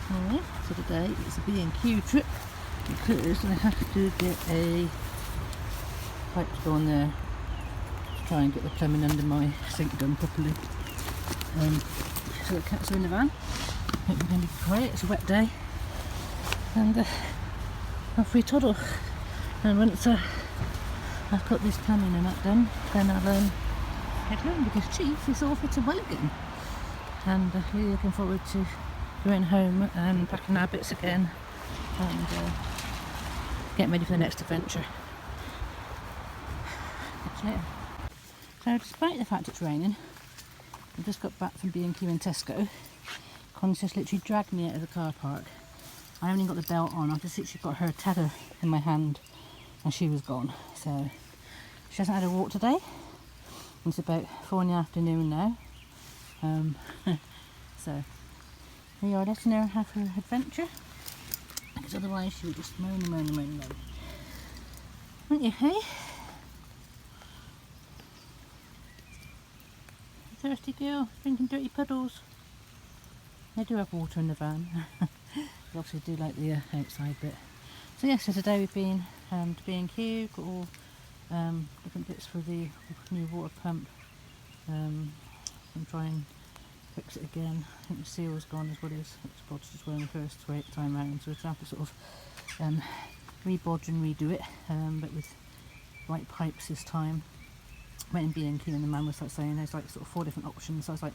Alright, so today it's a B&Q trip because I have to get a pipe to go on there to try and get the plumbing under my sink done properly. So the cats are in the van. Hope we're going to be quiet, it's a wet day. And off we toddle. And once I've got this plumbing and that done, then I'll head home because Chief is off to Wogan. And really looking forward to going home and packing our bits again and getting ready for the next adventure. Catch you later. So despite the fact it's raining, I've just got back from B&Q and Tesco. Connie's just literally dragged me out of the car park. I haven't even got the belt on, I've just literally got her tether in my hand and she was gone. So she hasn't had a walk today. It's about 4 in the afternoon now. So we are letting her have her adventure because otherwise she would just moan. Wouldn't you, hey? Thirsty girl, drinking dirty puddles. They do have water in the van. They obviously do like the outside bit. So yeah, so today we've been to B&Q, got all different bits for the new water pump. I'm trying to fix it again. I think the seal is gone as well as it's bodged as well in the first time round, so we'll have to sort of re-bodge and redo it, but with white pipes this time. Went in B&Q and the man was like saying there's like sort of 4 different options, so I was like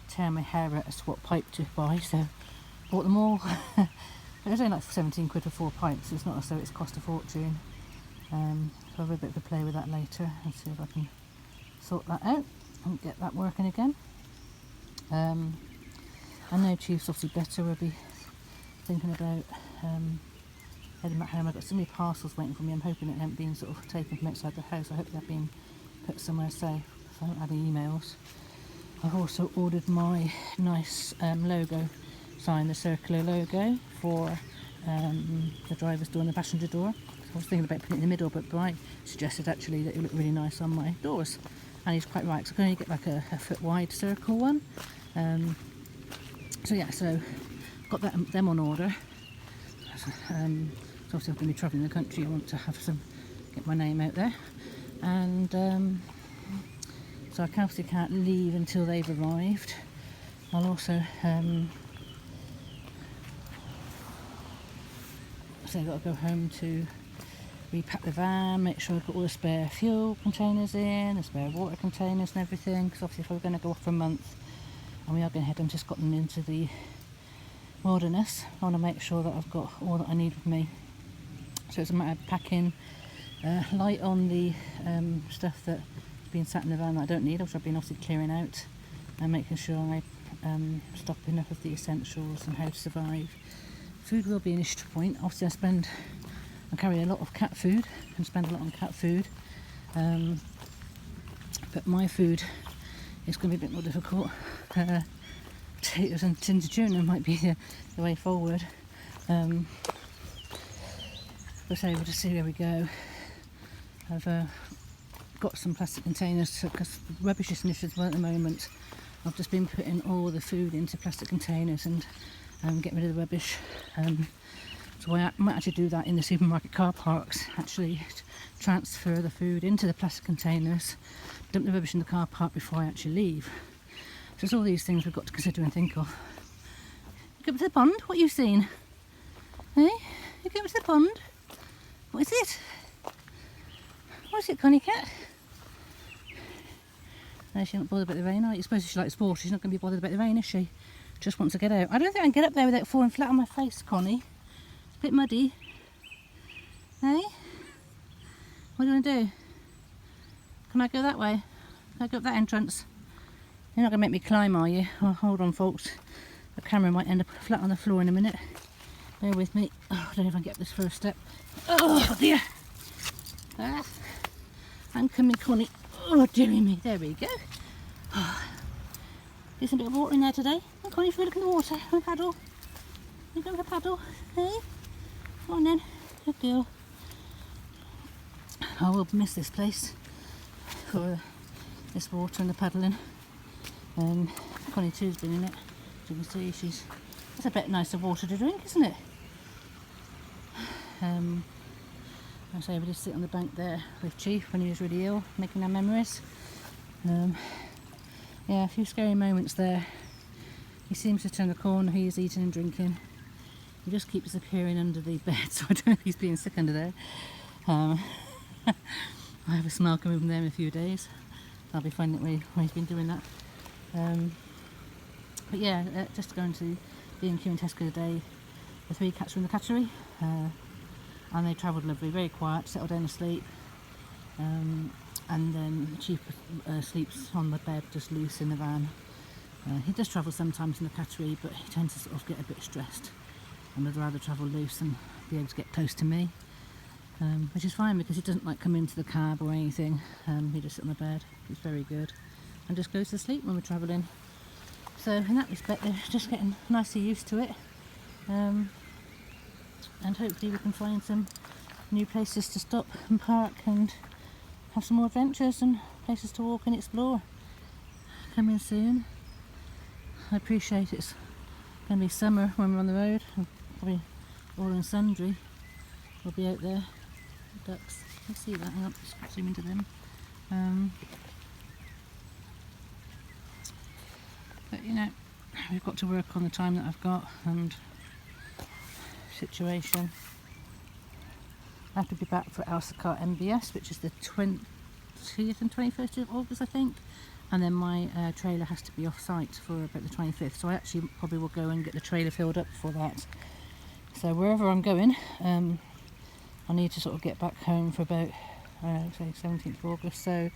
tearing my hair out as to what pipe to buy, so bought them all. It was only like 17 quid for 4 pipes, so it's not as though it's cost a fortune. So I'll have a bit of a play with that later and see if I can sort that out and get that working again. I know Chief's obviously better. We'll be thinking about heading back home. I've got so many parcels waiting for me. I'm hoping it hasn't been sort of taken from outside the house. I hope they've been put somewhere safe. I haven't had any emails. I've also ordered my nice logo sign, the circular logo for the driver's door and the passenger door. I was thinking about putting it in the middle, but Brian suggested actually that it would look really nice on my doors. And he's quite right, because I can only get like a foot wide circle one. So yeah, so got them on order. So obviously I'm going to be travelling the country. I want to have get my name out there. And so I obviously can't leave until they've arrived. I'll also so I've got to go home to repack the van, make sure I've got all the spare fuel containers in, the spare water containers and everything, because obviously if we're going to go off for a month and we are going to head and just got them into the wilderness, I want to make sure that I've got all that I need with me. So it's a matter of packing light on the stuff that's been sat in the van that I don't need, which I've been obviously clearing out, and making sure I stock enough of the essentials and how to survive. Food will be an issue point. Obviously I carry a lot of cat food and spend a lot on cat food, but my food is going to be a bit more difficult. Potatoes and tins of tuna might be the way forward. But so we'll just see where we go. I've got some plastic containers because rubbish is an issue as well at the moment. I've just been putting all the food into plastic containers and getting rid of the rubbish. So I might actually do that in the supermarket car parks, actually transfer the food into the plastic containers, dump the rubbish in the car park before I actually leave. So it's all these things we've got to consider and think of. You go up to the pond? What are you seeing? Hey? You go up to the pond? What is it? What is it, Connie cat? No, she's not bothered about the rain, are you? Suppose she likes water, she's not going to be bothered about the rain, is she? Just wants to get out. I don't think I can get up there without falling flat on my face, Connie. It's a bit muddy. Hey? What do you want to do? Can I go that way? Can I go up that entrance? You're not going to make me climb, are you? Oh, hold on, folks. The camera might end up flat on the floor in a minute. Bear with me. Oh, I don't know if I can get up this first step. Oh, dear. Ah, I'm coming, Connie. Oh, dearie me. There we go. Oh, there's a bit of water in there today. Oh, Connie, if you look in the water, have a paddle. You go for a paddle. Hey? Come on then. Good girl. I will miss this place for this water and the paddling. Connie too's been in it. As you can see, she's It's a bit nicer water to drink, isn't it? I say we just sit on the bank there with Chief when he was really ill, making our memories. Yeah, a few scary moments there. He seems to turn the corner, he is eating and drinking. He just keeps appearing under the bed, so I don't know if he's being sick under there. I have a smell coming from there in a few days. I'll be finding it where he's been doing that. But yeah, just going to B&Q and Tesco today. The 3 cats were in the cattery, and they travelled lovely, very quiet, settled down to sleep. And then Chief sleeps on the bed, just loose in the van. He does travel sometimes in the cattery, but he tends to sort of get a bit stressed, and would rather travel loose and be able to get close to me, which is fine because he doesn't like come into the cab or anything. He just sits on the bed. He's very good, and just goes to sleep when we're travelling. So in that respect, they're just getting nicely used to it, and hopefully we can find some new places to stop and park and have some more adventures and places to walk and explore coming soon. I appreciate it's going to be summer when we're on the road, and probably all and sundry we'll be out there. Ducks, you see that? Hang on, just zoom into them. But you know, we've got to work on the time that I've got and situation. I have to be back for Elsa MBS, which is the 20th and 21st of August, I think. And then my trailer has to be off site for about the 25th. So I actually probably will go and get the trailer filled up for that. So wherever I'm going, I need to sort of get back home for about, say 17th of August. So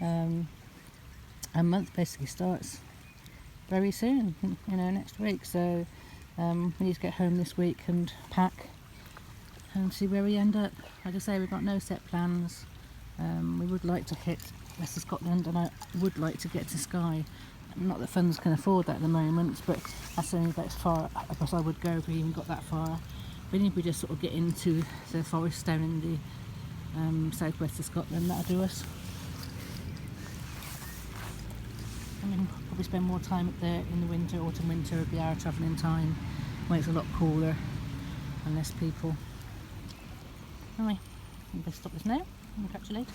a month basically starts very soon, you know, next week. So we need to get home this week and pack and see where we end up. Like I say, we've got no set plans. We would like to hit west of Scotland, and I would like to get to Skye. Not that funds can afford that at the moment, but that's only about as far as I would go if we even got that far. But if we just sort of get into the forest down in the southwest of Scotland, that'll do us. I mean, probably spend more time up there in the winter, autumn, winter would be our travelling time, when it's a lot cooler and less people. Anyway, I'm going to stop this now, and I'll catch you later.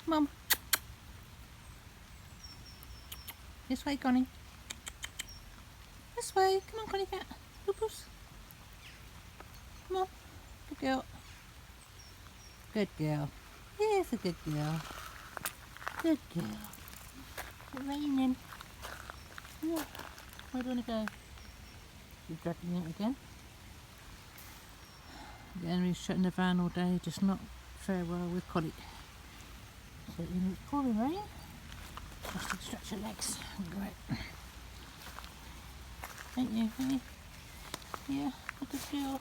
Mum. This way, Connie. This way. Come on, Connie cat. Oopos. Come on. Good girl. Good girl. Yes, a good girl. Good girl. It's raining. Yeah. Where do you want to go? You're dragging it again. Again, we're shut in the van all day. Just not very well with Connie. So it's pouring rain. Just to stretch your legs and go out. Ain't you, honey? Yeah, good girl.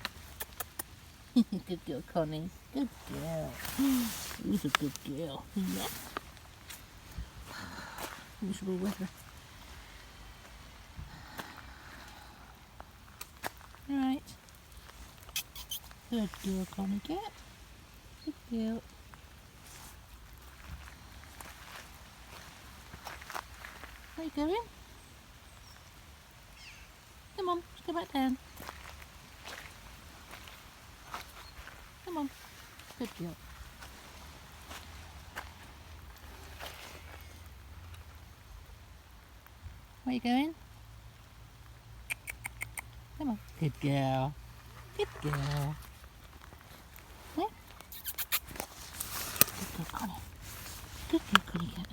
Good girl, Connie. Good girl. Who's a good girl? Yeah. Miserable weather. Right. Good girl, Connie cat. Good girl. Where are you going? Come on, let's go back down. Come on. Good girl. Where are you going? Come on. Good girl. Good girl. Yeah? Good girl, Connie. good girl, Connie cat.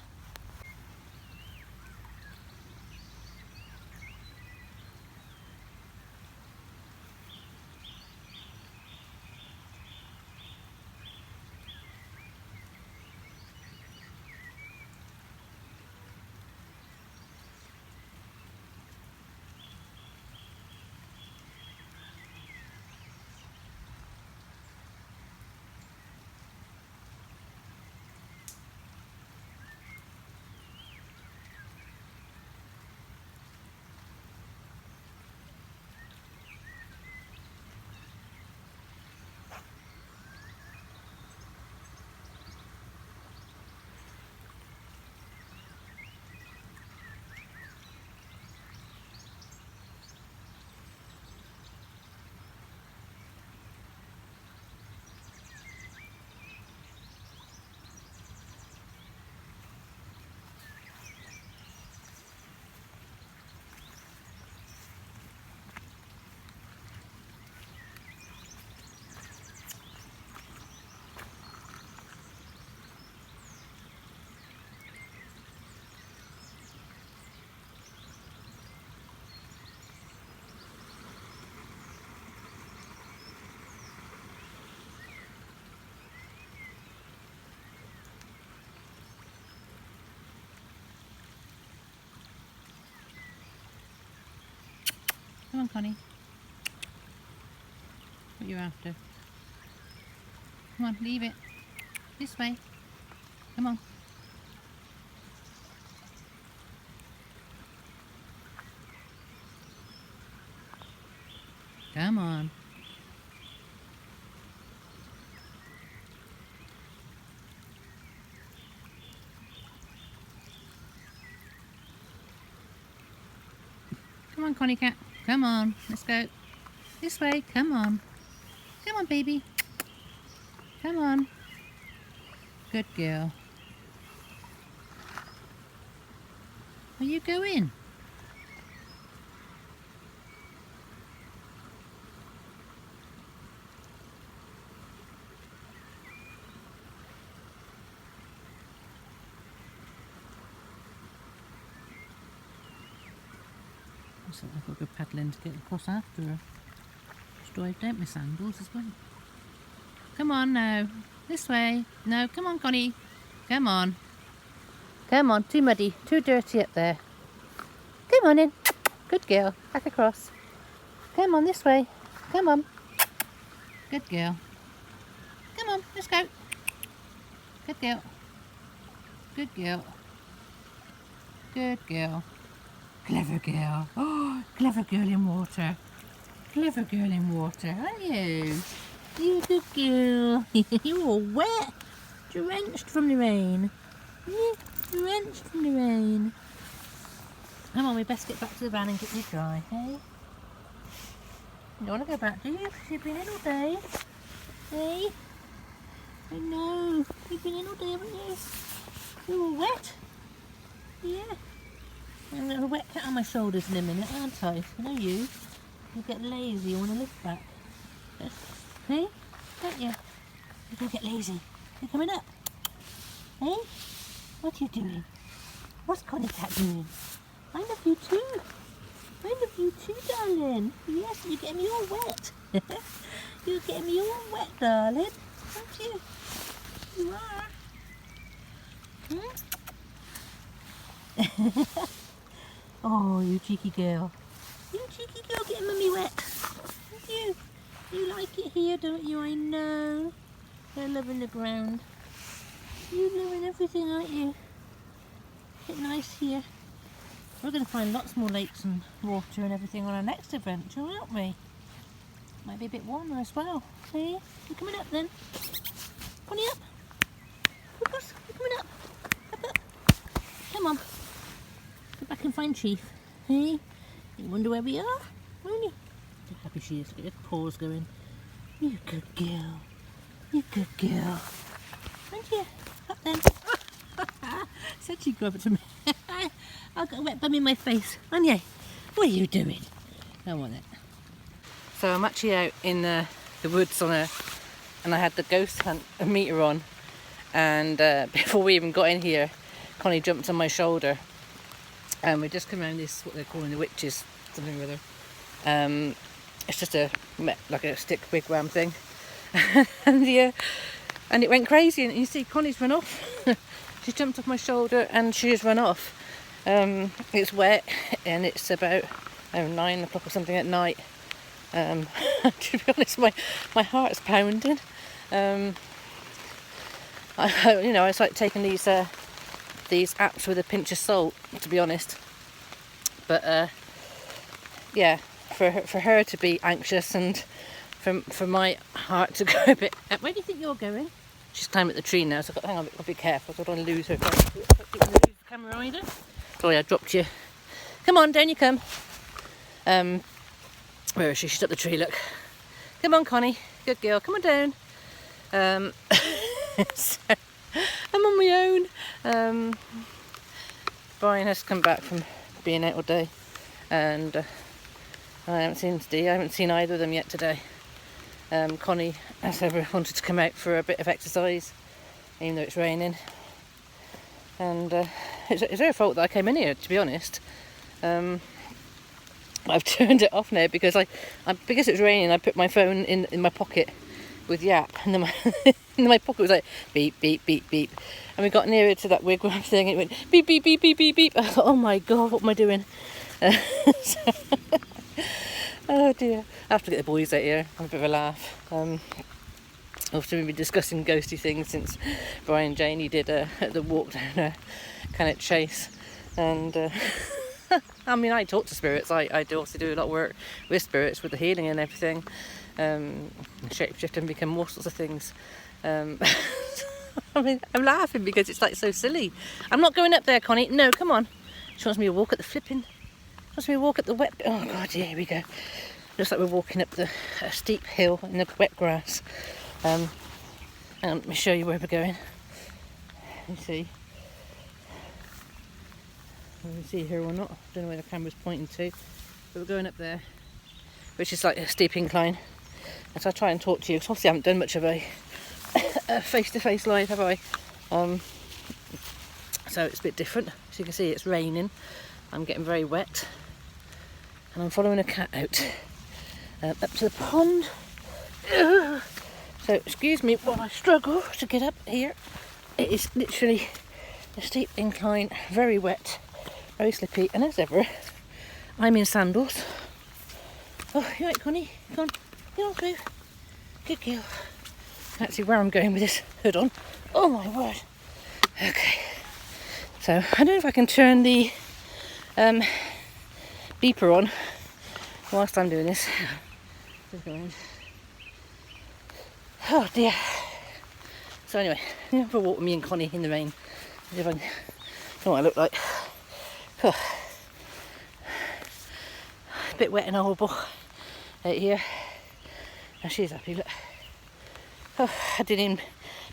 Come on, Connie. What are you after? Come on, leave it. This way. Come on. Come on. Come on, Connie cat. Come on. Let's go. This way. Come on. Come on, baby. Come on. Good girl. Are you going? Looks like I've got to go paddling to get across after her. Just dived out my sandals as well. Come on now. This way. No, come on, Connie. Come on. Come on, too muddy, too dirty up there. Come on in. Good girl. Back across. Come on, this way. Come on. Good girl. Come on, let's go. Good girl. Good girl. Good girl. Clever girl. Oh, clever girl in water. Clever girl in water, aren't you? You good girl. You're all wet. Drenched from the rain. Yeah, drenched from the rain. Come on, we best get back to the van and get you dry, hey? You don't want to go back, do you? Because you've been in all day. Hey? I know. You've been in all day, haven't you? You're all wet. Yeah. I'm going to have a wet cat on my shoulders in a minute, aren't I? I know you. You get lazy, you want to lift back. Hey? Don't you? You don't get lazy. You're coming up. Hey? What are you doing? What's Connie cat doing? I love you too. I love you too, darling. Yes, you're getting me all wet. You're getting me all wet, darling. Aren't you? You are. Hmm? Oh, you cheeky girl. You cheeky girl getting mummy wet. Aren't you? You like it here, don't you? I know. You're loving the ground. You're loving everything, aren't you? Is it nice here? We're going to find lots more lakes and water and everything on our next adventure, aren't we? Might be a bit warmer as well. Hey, you coming up then? Pony up. Lucas, you coming up? Up, up. Come on. Go back and find Chief. Hey, you wonder where we are, won't you? How happy she is. Get her paws going. You good girl. You good girl. Aren't you? Up then. Said she'd go over to me. I've got a wet bum in my face. Anya, what are you doing? I want it. So I'm actually out in the woods and I had the ghost hunt meter on, and before we even got in here, Connie jumped on my shoulder, and we just come around this, what they're calling the witches, something or other. It's just like a stick wigwam thing, and it went crazy. And you see, Connie's run off. She jumped off my shoulder and she has run off. It's wet, and it's about 9 o'clock or something at night. To be honest, my heart's pounding. It's like taking these apps with a pinch of salt, to be honest. But yeah, for her to be anxious, and for my heart to go a bit. Where do you think you're going? She's climbing at the tree now, so hang on, I'll be careful. I don't want to lose her. I don't want to lose the camera either. Sorry, I dropped you. Come on, down you come. Where is she? She's up the tree. Look. Come on, Connie. Good girl. Come on down. So, I'm on my own. Brian has come back from being out all day, and I haven't seen Steve. I haven't seen either of them yet today. Connie, as ever, wanted to come out for a bit of exercise, even though it's raining. And it's her fault that I came in here, to be honest. I've turned it off now because because it was raining. I put my phone in my pocket with Yap, and then my pocket was like beep beep beep beep, and we got nearer to that wigwam thing. And it went beep beep beep beep beep beep. I thought, oh my god, what am I doing? Oh dear. I have to get the boys out here, have a bit of a laugh. After we've been discussing ghosty things since Brian and Janie did the walk down a Cannock Chase, and I mean, I talk to spirits. I do also do a lot of work with spirits, with the healing and everything, shapeshift and become all sorts of things. I mean, I'm laughing because it's like so silly. I'm not going up there, Connie. No, come on. She wants me to walk at the flipping. She wants me to walk at the wet. Oh god, yeah, here we go. Looks like we're walking up a steep hill in the wet grass. And let me show you where we're going. You see. You can see here or not. I don't know where the camera's pointing to. But we're going up there, which is like a steep incline. And so I try and talk to you, because obviously I haven't done much of a face-to-face live, have I? So it's a bit different. As you can see, it's raining. I'm getting very wet. And I'm following a cat out. Up to the pond. So excuse me while I struggle to get up here. It is literally a steep incline, very wet, very slippy, and as ever, I'm in sandals. Oh, you right, Connie? Come on, get on through. Good girl. Can't see where I'm going with this hood on. Oh my word. Okay. So I don't know if I can turn the beeper on whilst I'm doing this. Oh dear. So anyway, I'm going for a walk with me and Connie in the rain. See if I can, know what I look like. Oh. A bit wet and horrible out here. And she's happy, look. Oh, I didn't even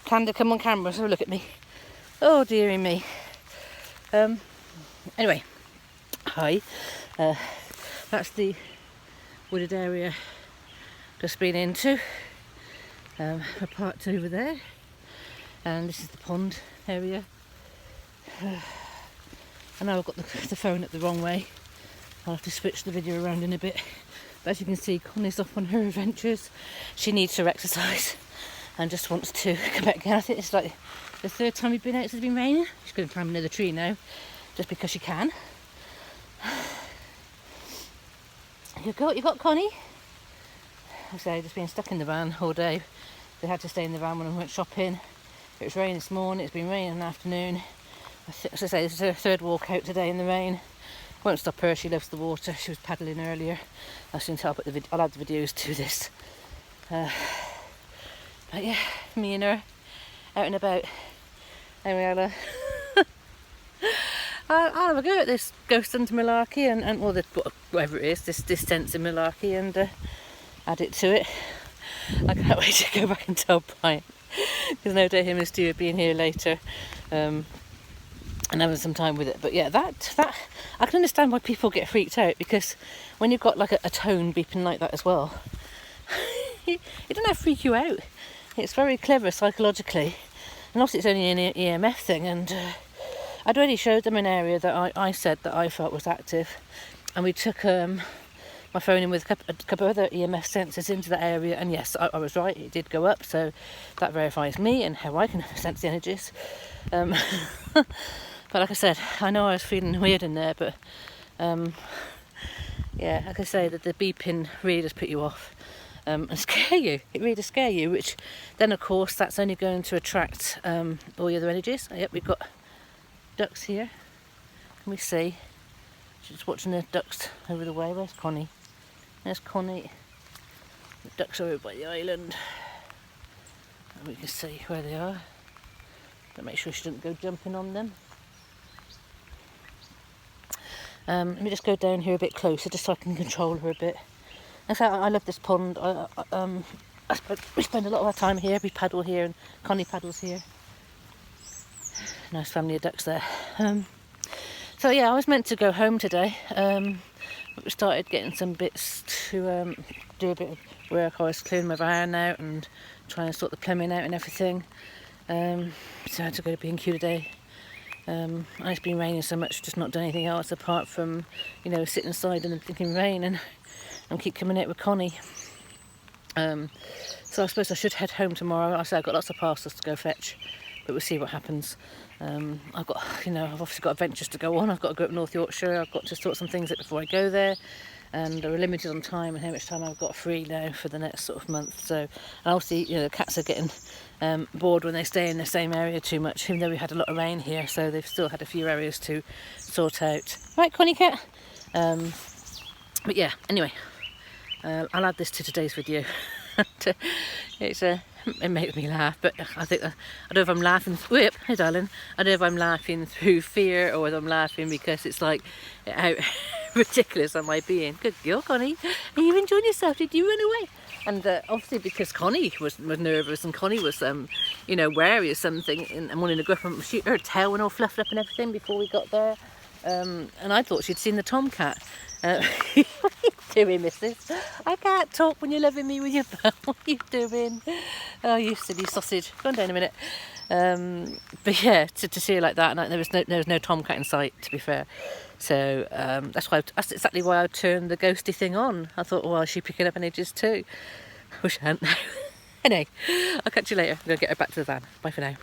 plan to come on camera, so look at me. Oh dearie me. Anyway, hi. That's the wooded area just been into. We're parked over there, and this is the pond area. I know I've got the phone up the wrong way. I'll have to switch the video around in a bit. But as you can see, Connie's off on her adventures. She needs her exercise and just wants to come back again. I think it's like the third time we've been out since it's been raining. She's going to climb another tree now, just because she can. You got Connie? I say, just been stuck in the van all day. They had to stay in the van when I went shopping. It was raining this morning, it's been raining in the afternoon. As I say, this is her third walk out today in the rain. Won't stop her, she loves the water. She was paddling earlier. As soon as I'll add the videos to this. But yeah, me and her out and about. Anyway, I'll have a go at this ghost hunter malarkey and whatever it is, this sense of malarkey, and add it to it. I can't wait to go back and tell Brian, because no doubt him and Stu will be in here later and having some time with it. But yeah, that I can understand why people get freaked out, because when you've got like a tone beeping like that as well, it doesn't have to freak you out. It's very clever psychologically And obviously it's only an EMF thing, and I'd already showed them an area that I said that I felt was active, and we took my phone in with a couple of other EMF sensors into that area, and yes, I was right, it did go up, so that verifies me and how I can sense the energies. But like I said, I know I was feeling weird in there, but yeah, like I say, that the beeping really does put you off and scare you. It really does scare you, which then of course that's only going to attract all the other energies. Yep, we've got ducks here. Can we see? Just watching the ducks over the way. Where's Connie? There's Connie. The ducks are over by the island. And we can see where they are. But make sure she doesn't go jumping on them. Let me just go down here a bit closer just so I can control her a bit. In fact, I love this pond. We spend a lot of our time here. We paddle here and Connie paddles here. Nice family of ducks there. So yeah, I was meant to go home today. But we started getting some bits to do a bit of work. I was clearing my van out and trying to sort the plumbing out and everything. So I had to go to B&Q today. And it's been raining so much, just not done anything else apart from, you know, sit inside in the thinking rain and keep coming out with Connie. So I suppose I should head home tomorrow. I say I've got lots of parcels to go fetch, but we'll see what happens. I've got, you know, I've obviously got adventures to go on. I've got to go up North Yorkshire. I've got to sort some things out before I go there, and we're limited on time and how much time I've got free now for the next sort of month. So, and obviously, you know, the cats are getting bored when they stay in the same area too much, even though we had a lot of rain here, so they've still had a few areas to sort out. Right, Connie cat? But yeah, anyway, I'll add this to today's video. It makes me laugh, but I don't know if I'm laughing. Whip, hey darling. I don't know if I'm laughing through fear or whether I'm laughing because it's like how ridiculous am I being. Good girl, Connie. Are you enjoying yourself? Did you run away? And obviously because Connie was nervous and Connie was you know, wary of something and wanting to go up and shoot, her tail went all fluffed up and everything before we got there. And I thought she'd seen the tomcat. What are you doing, missus? I can't talk when you're loving me with your bum. What are you doing? Oh, you silly sausage. Go on down a minute. But yeah, to see her like that, and there was no tomcat in sight, to be fair. So that's exactly why I turned the ghosty thing on. I thought, well, is she picking up energies too? Wish I hadn't. Anyway, I'll catch you later. I'm going to get her back to the van. Bye for now.